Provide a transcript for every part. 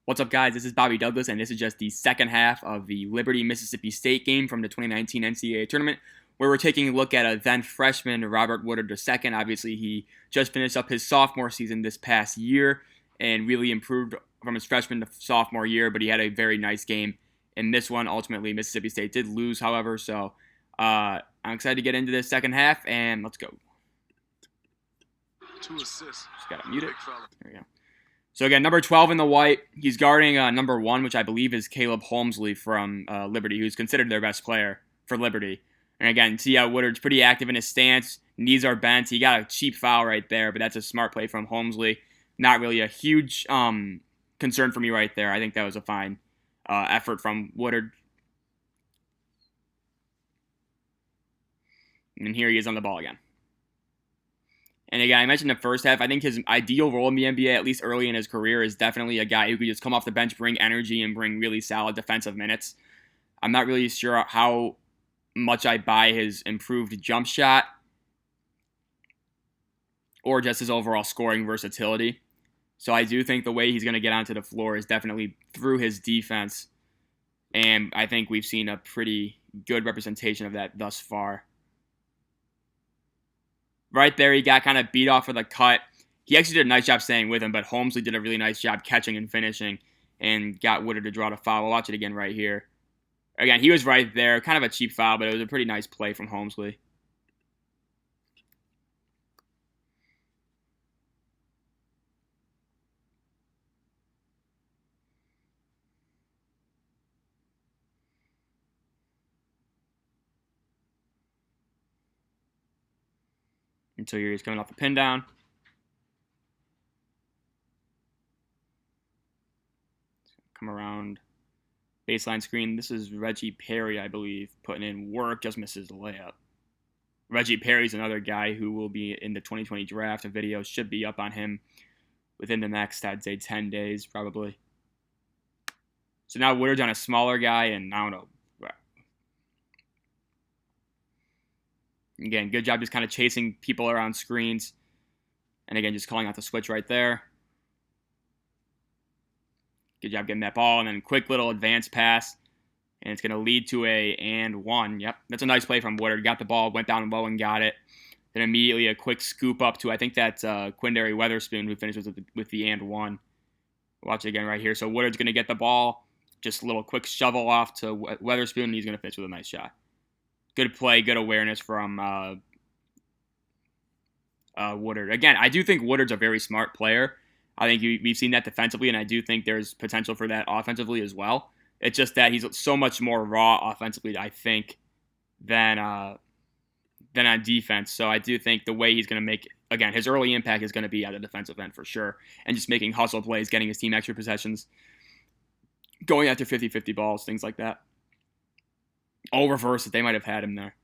What's up, guys? This is Bobby Douglas, and this is just the second half of the Liberty-Mississippi State game from the 2019 NCAA tournament, where we're taking a look at a then freshman, Robert Woodard II. Obviously, he just finished up his sophomore season this past year and really improved from his freshman to sophomore year, but he had a very nice game in this one. Ultimately, Mississippi State did lose, however, so I'm excited to get into this second half, and let's go. 2 assists. Just got to mute it. There we go. So again, number 12 in the white, he's guarding number 1, which I believe is Caleb Holmesley from Liberty, who's considered their best player for Liberty. And again, see how Woodard's pretty active in his stance, knees are bent. He got a cheap foul right there, but that's a smart play from Holmesley. Not really a huge concern for me right there. I think that was a fine effort from Woodard. And here he is on the ball again. And again, I mentioned the first half, I think his ideal role in the NBA, at least early in his career, is definitely a guy who could just come off the bench, bring energy, and bring really solid defensive minutes. I'm not really sure how much I buy his improved jump shot or just his overall scoring versatility. So I do think the way he's going to get onto the floor is definitely through his defense. And I think we've seen a pretty good representation of that thus far. Right there, he got kind of beat off with a cut. He actually did a nice job staying with him, but Holmesley did a really nice job catching and finishing and got Woodard to draw the foul. We'll watch it again right here. Again, he was right there. Kind of a cheap foul, but it was a pretty nice play from Holmesley. Until he's coming off the pin down. Come around. Baseline screen. This is Reggie Perry, I believe, putting in work. Just misses the layup. Reggie Perry's another guy who will be in the 2020 draft. A video should be up on him within the next, I'd say, 10 days, probably. So now Woodard's on a smaller guy, and I don't know. Again, good job just kind of chasing people around screens. And again, just calling out the switch right there. Good job getting that ball. And then quick little advance pass. And it's going to lead to a and one. Yep, that's a nice play from Woodard. Got the ball, went down low and got it. Then immediately a quick scoop up to, I think that's Quindary Weatherspoon who finishes with the and one. Watch it again right here. So Woodard's going to get the ball. Just a little quick shovel off to Weatherspoon, and he's going to finish with a nice shot. Good play, good awareness from Woodard. Again, I do think Woodard's a very smart player. I think we've seen that defensively, and I do think there's potential for that offensively as well. It's just that he's so much more raw offensively, I think, than on defense. So I do think the way he's going to make, again, his early impact is going to be at the defensive end for sure, and just making hustle plays, getting his team extra possessions, going after 50-50 balls, things like that. All reverse if they might have had him there.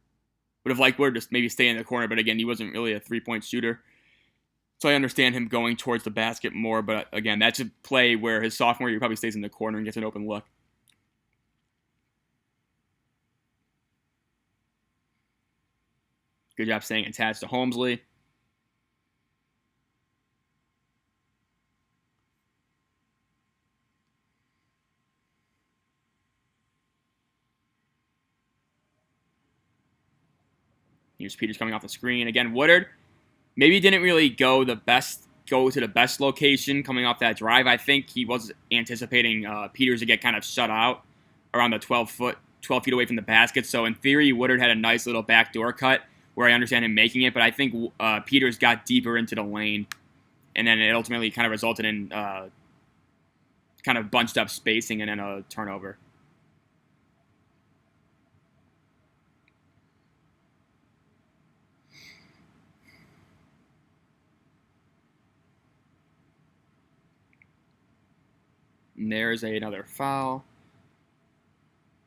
Would have liked Woodard just maybe stay in the corner, but again, he wasn't really a three-point shooter. So I understand him going towards the basket more, but again, that's a play where his sophomore year probably stays in the corner and gets an open look. Good job staying attached to Holmesley. Here's Peters coming off the screen. Again, Woodard maybe didn't really go to the best location coming off that drive. I think he was anticipating Peters to get kind of shut out around the 12 feet away from the basket. So in theory, Woodard had a nice little backdoor cut where I understand him making it, but I think Peters got deeper into the lane, and then it ultimately kind of resulted in kind of bunched up spacing and then a turnover. And there's another foul.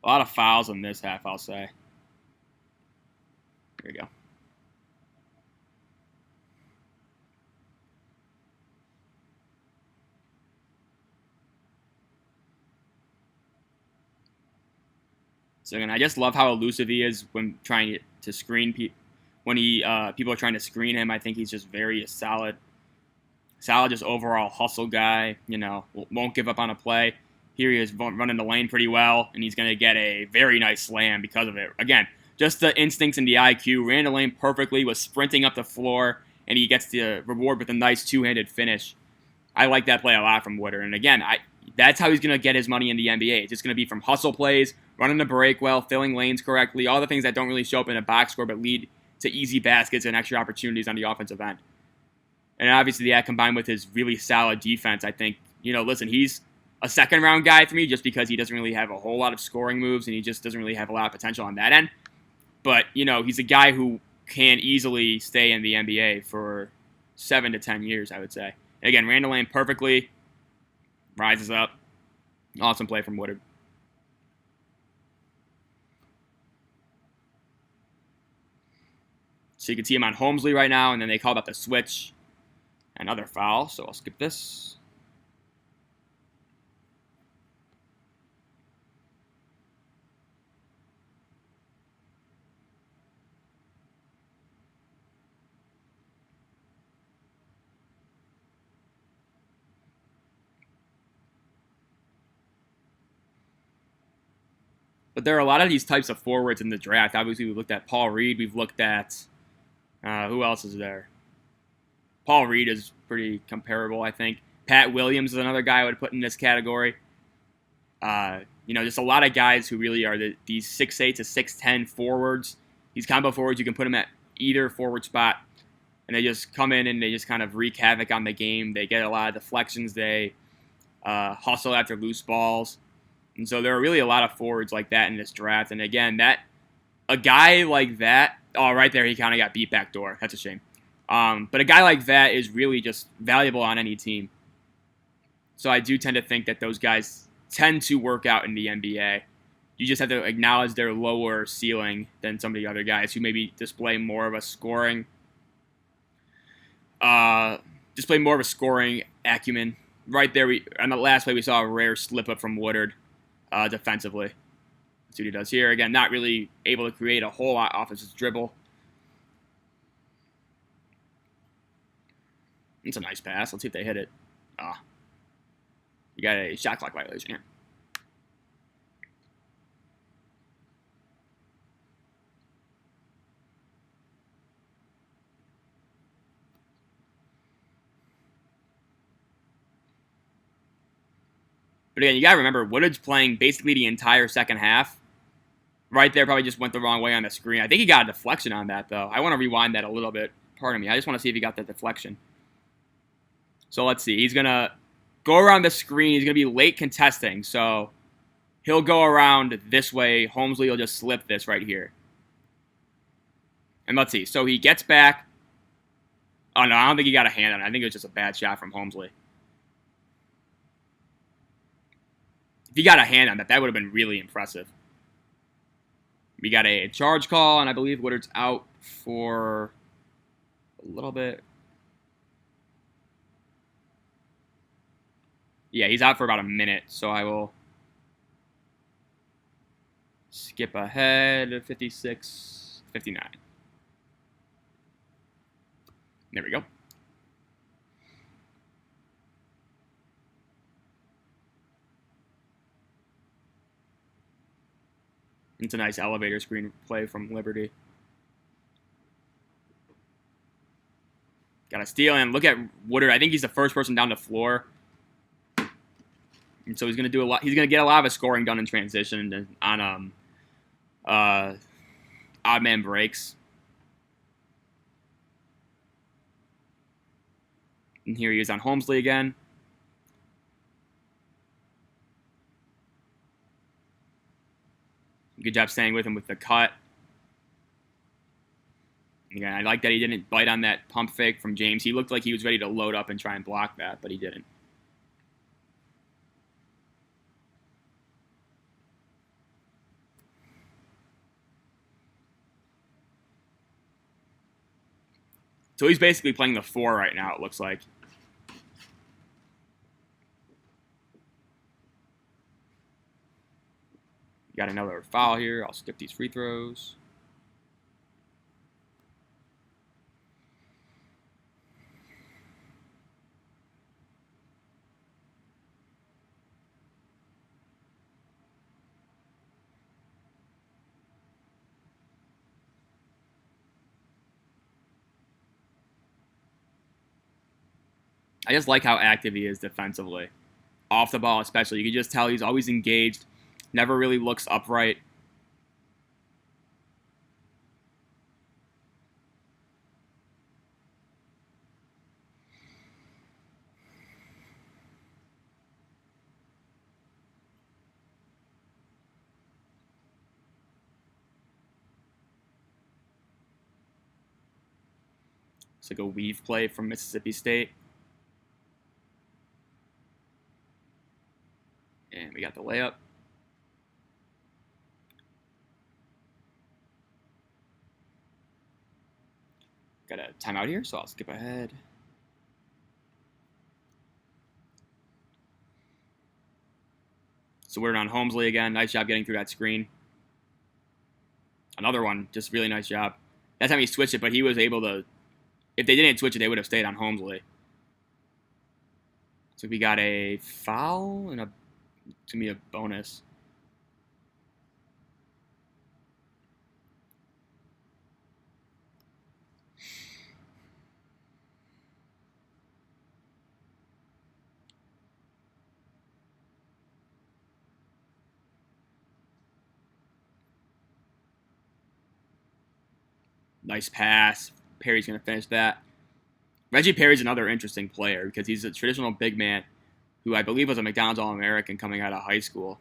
A lot of fouls in this half, I'll say. Here we go. So again, I just love how elusive he is when trying to screen people. When people are trying to screen him, I think he's just very solid Solid, just overall hustle guy. Won't give up on a play. Here he is running the lane pretty well, and he's going to get a very nice slam because of it. Again, just the instincts and the IQ. Ran the lane perfectly, was sprinting up the floor, and he gets the reward with a nice two-handed finish. I like that play a lot from Woodard. And again, that's how he's going to get his money in the NBA. It's just going to be from hustle plays, running the break well, filling lanes correctly, all the things that don't really show up in a box score but lead to easy baskets and extra opportunities on the offensive end. And obviously that combined with his really solid defense, I think, listen, he's a second-round guy for me just because he doesn't really have a whole lot of scoring moves and he just doesn't really have a lot of potential on that end. But, he's a guy who can easily stay in the NBA for 7 to 10 years, I would say. And again, ran the lane perfectly, rises up. Awesome play from Woodard. So you can see him on Holmesley right now, and then they called up the switch. Another foul, so I'll skip this. But there are a lot of these types of forwards in the draft. Obviously, we've looked at Paul Reed. We've looked at, who else is there? Paul Reed is pretty comparable, I think. Pat Williams is another guy I would put in this category. Just a lot of guys who really are these 6'8 to 6'10 forwards. These combo forwards, you can put them at either forward spot. And they just come in and they just kind of wreak havoc on the game. They get a lot of deflections. They hustle after loose balls. And so there are really a lot of forwards like that in this draft. And again, a guy like that, right there, he kind of got beat backdoor. That's a shame. But a guy like that is really just valuable on any team. So I do tend to think that those guys tend to work out in the NBA. You just have to acknowledge their lower ceiling than some of the other guys who maybe display more of a scoring acumen. Right there, on the last play, we saw a rare slip up from Woodard defensively. That's what he does here. Again, not really able to create a whole lot off his dribble. It's a nice pass. Let's see if they hit it. You got a shot clock violation here. But again, you got to remember, Woodard's playing basically the entire second half. Right there probably just went the wrong way on the screen. I think he got a deflection on that, though. I want to rewind that a little bit. Pardon me. I just want to see if he got that deflection. So let's see. He's going to go around the screen. He's going to be late contesting. So he'll go around this way. Holmesley will just slip this right here. And let's see. So he gets back. Oh, no. I don't think he got a hand on it. I think it was just a bad shot from Holmesley. If he got a hand on that, that would have been really impressive. We got a charge call, and I believe Woodard's out for a little bit. Yeah, he's out for about a minute, so I will skip ahead to 56, 59. There we go. It's a nice elevator screen play from Liberty. Got a steal, and look at Woodard. I think he's the first person down the floor. And so he's going to do a lot. He's going to get a lot of his scoring done in transition and on odd man breaks. And here he is on Holmesley again. Good job staying with him with the cut. Again, I like that he didn't bite on that pump fake from James. He looked like he was ready to load up and try and block that, but he didn't. So he's basically playing the 4 right now, it looks like. Got another foul here. I'll skip these free throws. I just like how active he is defensively. Off the ball especially. You can just tell he's always engaged, never really looks upright. It's like a weave play from Mississippi State. And we got the layup. Got a timeout here, so I'll skip ahead. So we're on Holmesley again. Nice job getting through that screen. Another one, just really nice job. That time he switched it, but he was able to. If they didn't switch it, they would have stayed on Holmesley. So we got a foul and to me a bonus. Nice pass. Perry's going to finish that. Reggie Perry's another interesting player because he's a traditional big man who I believe was a McDonald's All-American coming out of high school.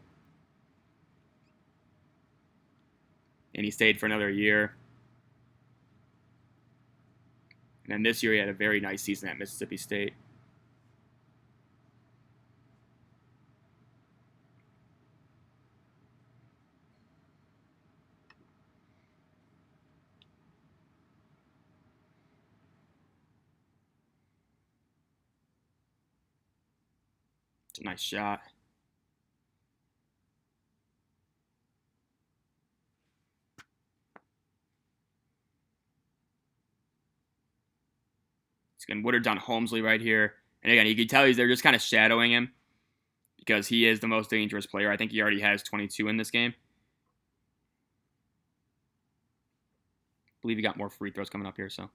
And he stayed for another year. And then this year he had a very nice season at Mississippi State. It's a nice shot. He's getting Woodard on Holmesley right here. And again, you can tell they're just kind of shadowing him because he is the most dangerous player. I think he already has 22 in this game. I believe he got more free throws coming up here, so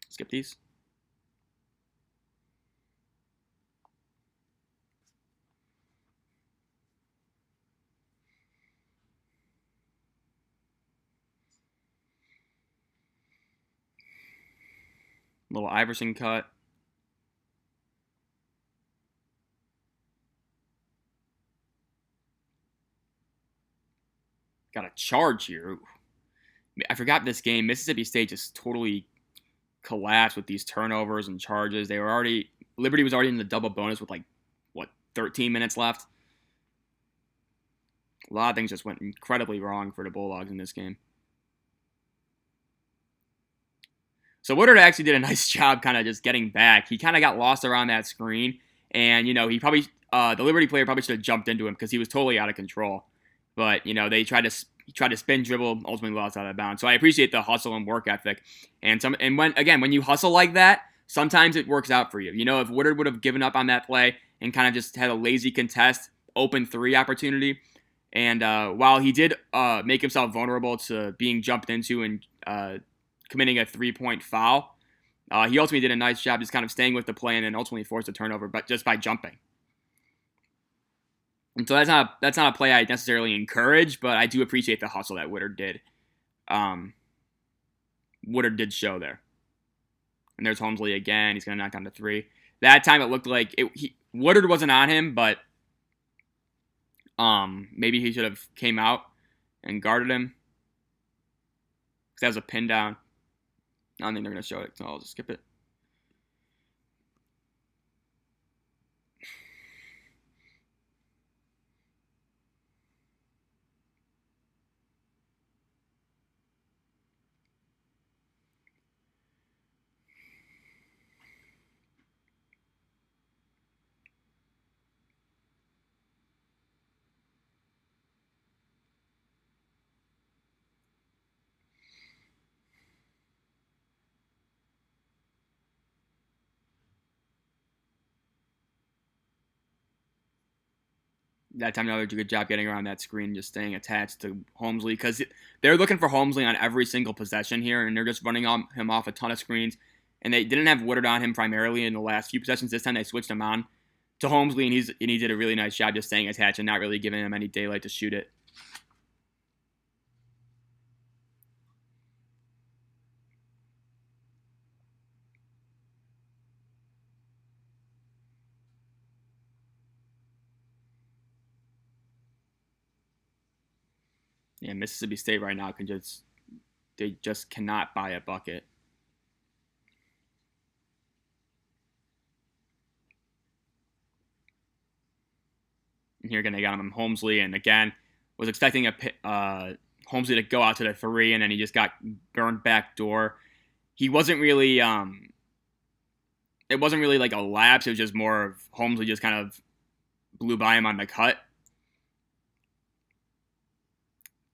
skip these. Little Iverson cut. Got a charge here. Ooh. I forgot this game. Mississippi State just totally collapsed with these turnovers and charges. Liberty was already in the double bonus with 13 minutes left. A lot of things just went incredibly wrong for the Bulldogs in this game. So Woodard actually did a nice job kind of just getting back. He kind of got lost around that screen. And, he probably, the Liberty player probably should have jumped into him because he was totally out of control. But, he tried to spin dribble, ultimately lost out of bounds. So I appreciate the hustle and work ethic. And when you hustle like that, sometimes it works out for you. If Woodard would have given up on that play and kind of just had a lazy contest, open three opportunity, and while he did make himself vulnerable to being jumped into and committing a 3-point foul, he ultimately did a nice job just kind of staying with the play and then ultimately forced a turnover, but just by jumping. And so that's not a play I necessarily encourage, but I do appreciate the hustle that Woodard did. Woodard did show there. And there's Holmesley again. He's going to knock down the three. That time it looked like Woodard wasn't on him, but maybe he should have came out and guarded him. Because that was a pin down. I don't think they're going to show it, so I'll just skip it. That time, another did a good job getting around that screen, just staying attached to Holmesley because they're looking for Holmesley on every single possession here, and they're just running him off a ton of screens. and they didn't have Woodard on him primarily in the last few possessions. This time they switched him on to Holmesley, and he did a really nice job just staying his hatch and not really giving him any daylight to shoot it. Yeah, Mississippi State right now they just cannot buy a bucket. And here again, they got him Holmesley, and again, was expecting Holmesley to go out to the three, and then he just got burned back door. He wasn't really, it wasn't really like a lapse. It was just more of Holmesley just kind of blew by him on the cut.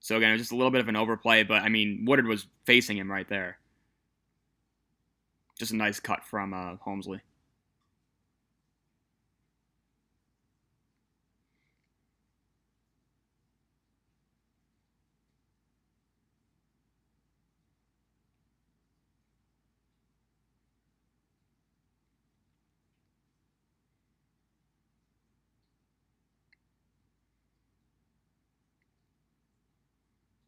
So again, it was just a little bit of an overplay, but I mean, Woodard was facing him right there. Just a nice cut from Holmesley.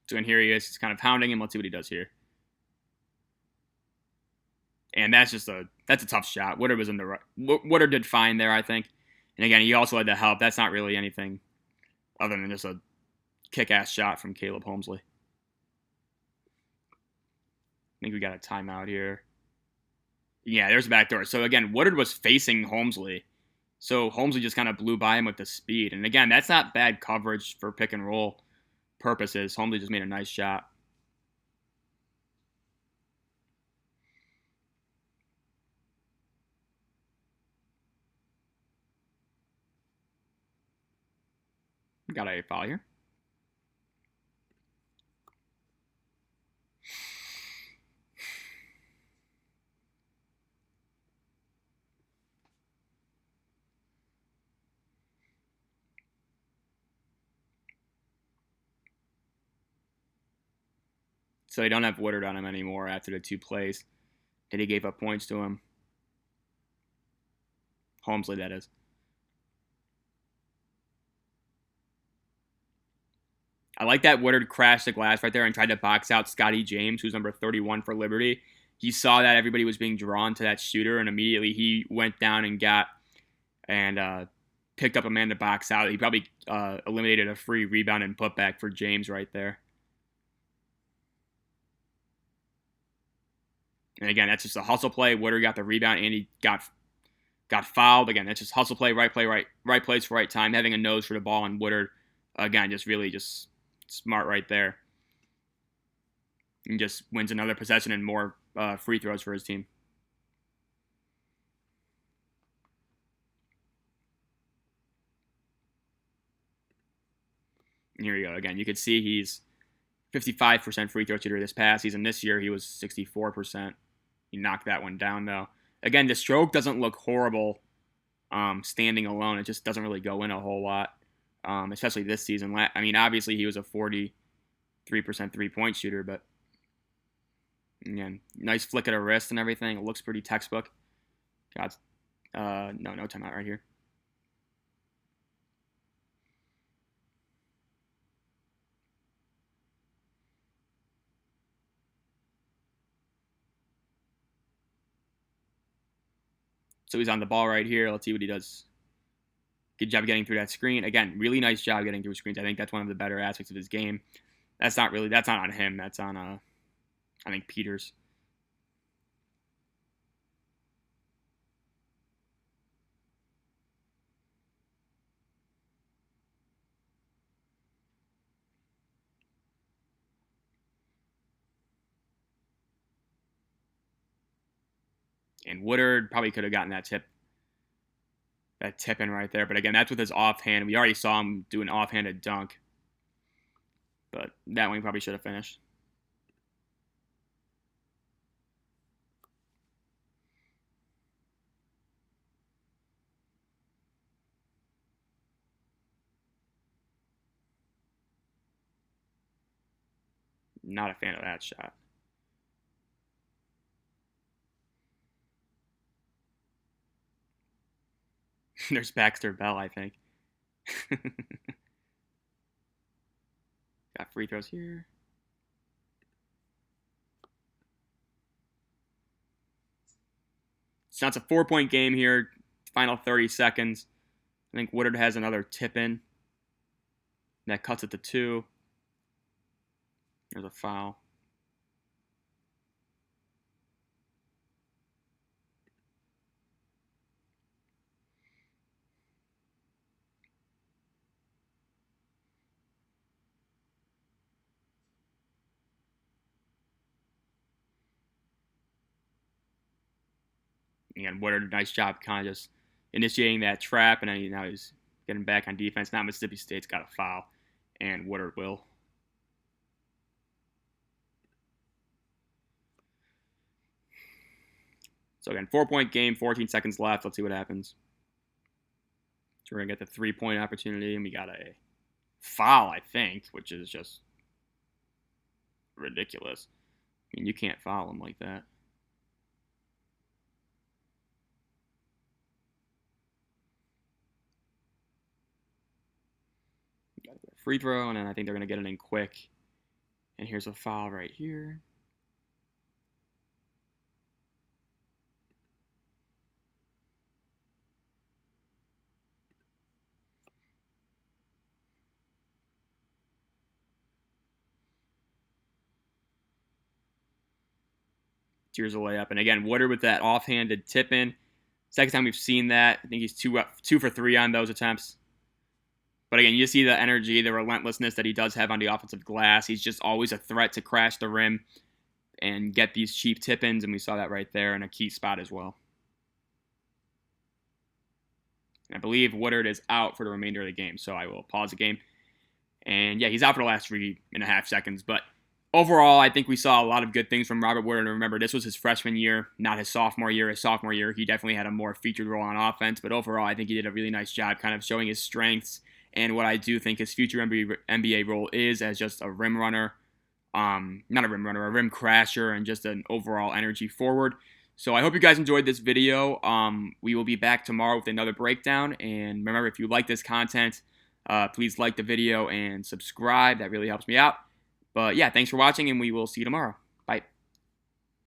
So and here he is, he's kind of pounding him. Let's see what he does here. And that's a tough shot. Woodard was in the right. Woodard did fine there, I think. And again, he also had the help. That's not really anything other than just a kick-ass shot from Caleb Holmesley. I think we got a timeout here. Yeah, there's a backdoor. So again, Woodard was facing Holmesley. So Holmesley just kind of blew by him with the speed. And again, that's not bad coverage for pick and roll purposes. Holmesley just made a nice shot. Got a foul here. So they don't have Woodard on him anymore after the 2 plays that he gave up points to him. Holmesley, that is. I like that Woodard crashed the glass right there and tried to box out Scotty James, who's number 31 for Liberty. He saw that everybody was being drawn to that shooter, and immediately he went down and picked up a man to box out. He probably eliminated a free rebound and putback for James right there. And again, that's just a hustle play. Woodard got the rebound, and he got fouled. Again, that's just hustle play, right place for right time, having a nose for the ball, and Woodard, again, just really just smart right there. And just wins another possession and more free throws for his team. And here we go. Again, you could see he's 55% free throw shooter this past season. This year, he was 64%. He knocked that one down, though. Again, the stroke doesn't look horrible standing alone. It just doesn't really go in a whole lot, especially this season. I mean, obviously, he was a 43% three-point shooter, but again, nice flick of the wrist and everything. It looks pretty textbook. God, no timeout right here. So he's on the ball right here. Let's see what he does. Good job getting through that screen. Again, really nice job getting through screens. I think that's one of the better aspects of his game. That's not on him. That's on, I think, Peters. And Woodard probably could have gotten that tip in right there. But again, that's with his offhand. We already saw him do an offhanded dunk. But that one he probably should have finished. Not a fan of that shot. There's Baxter Bell, I think. Got free throws here. So it's a 4-point game here. Final 30 seconds. I think Woodard has another tip in. That cuts it to 2. There's a foul. Again, Woodard, nice job kind of just initiating that trap, and then now he's getting back on defense. Now Mississippi State's got a foul, and Woodard will. So again, 4-point game, 14 seconds left. Let's see what happens. So we're going to get the 3-point opportunity, and we got a foul, I think, which is just ridiculous. I mean, you can't foul him like that. Free throw, and then I think they're going to get it in quick. And here's a foul right here. Here's a layup. And again, Woodard with that offhanded tip in. Second time we've seen that. I think he's 2 for 3 on those attempts. But again, you see the energy, the relentlessness that he does have on the offensive glass. He's just always a threat to crash the rim and get these cheap tip-ins, and we saw that right there in a key spot as well. And I believe Woodard is out for the remainder of the game, so I will pause the game. And yeah, he's out for the last 3.5 seconds. But overall, I think we saw a lot of good things from Robert Woodard. And remember, this was his freshman year, not his sophomore year. His sophomore year, he definitely had a more featured role on offense. But overall, I think he did a really nice job kind of showing his strengths and what I do think his future NBA role is as just a rim runner. Not a rim runner, a rim crasher, and just an overall energy forward. So I hope you guys enjoyed this video. We will be back tomorrow with another breakdown. And remember, if you like this content, please like the video and subscribe. That really helps me out. But yeah, thanks for watching, and we will see you tomorrow.